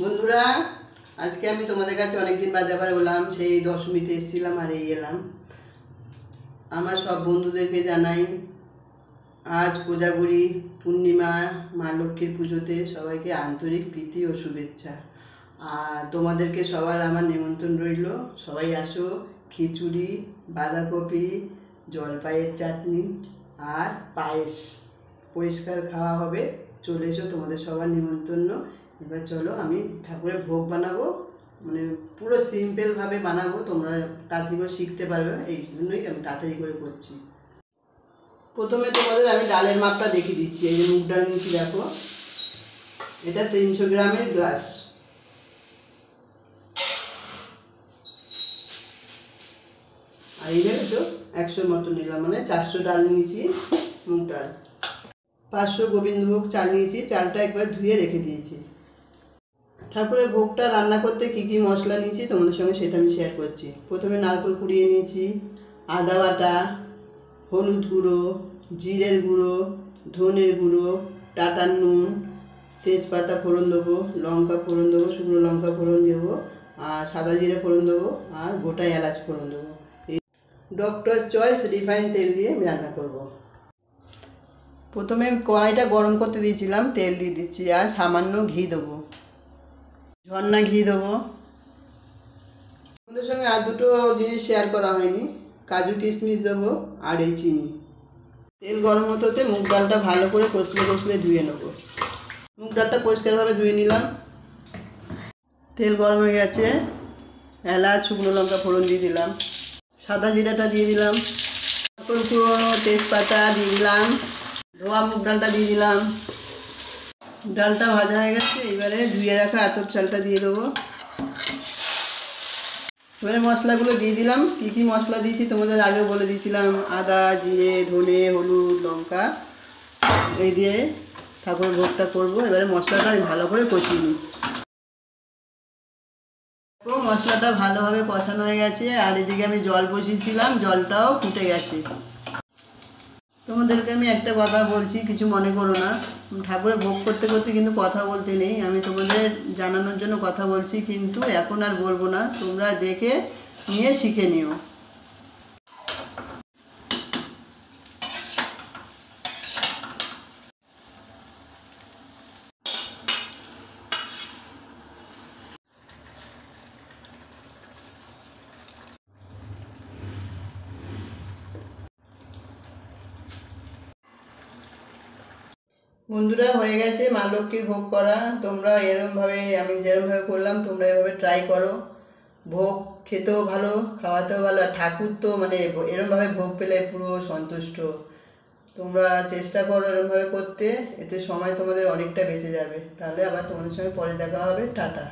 বন্ধুরা, আজকে আমি তোমাদের কাছে অনেকদিন বাদে আবার বললাম, সেই দশমীতে এসেছিলাম আর এই এলাম। আমার সব বন্ধুদেরকে জানাই আজ কোজাগরী পূর্ণিমা, মা লক্ষ্মীর পুজোতে সবাইকে আন্তরিক প্রীতি ও শুভেচ্ছা। আর তোমাদেরকে সবার আমার নিমন্ত্রণ রইল, সবাই আসো। খিচুড়ি, বাঁধাকপি, জলপাইয়ের চাটনি আর পায়েস পরিষ্কার খাওয়া হবে। চলে এসো, তোমাদের সবার নিমন্ত্রণ। এবার চলো, আমি ঠাকুরের ভোগ বানাবো, মানে পুরো সিম্পলভাবে বানাবো, তোমরা তাড়াতাড়ি করে শিখতে পারবে, এই জন্যই আমি তাড়াতাড়ি করে করছি। প্রথমে তোমাদের আমি ডালের মাপটা দেখিয়ে দিচ্ছি। এই যে মুগ ডাল নিচ্ছি, দেখো এটা 300 গ্রামের গ্লাস। আর এই দেখছো 100 মতো নিলাম, মানে 400 ডাল নিয়েছি মুগ ডাল। 500 গোবিন্দভোগ চাল নিয়েছি, চালটা একবার ধুয়ে রেখে দিয়েছি। ঠাকুরের ভোগটা রান্না করতে কী কী মশলা নিয়েছি তোমাদের সঙ্গে সেটা আমি শেয়ার করছি। প্রথমে নারকেল কুড়িয়ে নিয়েছি, আদা বাটা, হলুদ গুঁড়ো, জিরের গুঁড়ো, ধনের গুঁড়ো, টাটার নুন, তেজপাতা ফোড়ন দেবো, লঙ্কা ফোড়ন দেবো, শুকনো লঙ্কা ফোড়ন দেবো, আর সাদা জিরে ফোড়ন দেবো, আর গোটা এলাচ ফোড়ন দেবো। এই ডক্টর চয়েস রিফাইন তেল দিয়ে আমি রান্না করব। প্রথমে কড়াইটা গরম করতে দিয়েছিলাম, তেল দিয়ে দিচ্ছি আর সামান্য ঘি দেবো, ঝর্ণা ঘি দেবো। আমাদের সঙ্গে আর দুটো জিনিস শেয়ার করা হয়নি, কাজু কিশমিশ দেবো আর এই চিনি। তেল গরম হতে হতে মুগ ডালটা ভালো করে কষলে ধুয়ে নেবো। মুগ ডালটা পরিষ্কারভাবে ধুয়ে নিলাম। তেল গরম হয়ে গেছে, এলাচ শুকনো লঙ্কা ফোড়ন দিয়ে দিলাম, সাদা জিরাটা দিয়ে দিলাম, পুরনো তেজপাতা দিয়ে দিলাম, ধোয়া মুগ ডালটা দিয়ে দিলাম। ডালটা ভাজা হয়ে গেছে, এবারে ধুয়ে রাখা আতপ চালটা দিয়ে দেবো। এবারে মশলাগুলো দিয়ে দিলাম। কী কী মশলা দিয়েছি তোমাদের আগেও বলে দিয়েছিলাম, আদা, জিরে, ধনে, হলুদ, লঙ্কা, এই দিয়ে ঠাকুরের ভোগটা করবো। এবারে মশলাটা আমি ভালো করে কষিয়ে নিই। মশলাটা ভালোভাবে কষানো হয়ে গেছে, আর এদিকে আমি জল বসিয়েছিলাম, জলটাও ফুটে গেছে। তোমাদেরকে আমি একটা কথা বলছি, কিছু মনে করো না। ঠাকুরের ভোগ করতে করতে কিন্তু কথা বলতে নেই, আমি তোমাদের জানানোর জন্য কথা বলছি, কিন্তু এখন আর বলবো না, তোমরা দেখে নিয়ে শিখে নিও। বন্ধুরা, হয়ে গেছে মা লক্ষ্মীর ভোগ করা। তোমরা এরমভাবে, আমি যেরমভাবে করলাম তোমরা এভাবে ট্রাই করো। ভোগ খেতেও ভালো, খাওয়াতেও ভালো, আর ঠাকুর তো মানে এরমভাবে ভোগ পেলে পুরো সন্তুষ্ট। তোমরা চেষ্টা করো এরমভাবে করতে, এতে সময় তোমাদের অনেকটা বেঁচে যাবে। তাহলে আবার তোমাদের সঙ্গে পরে দেখা হবে। টাটা।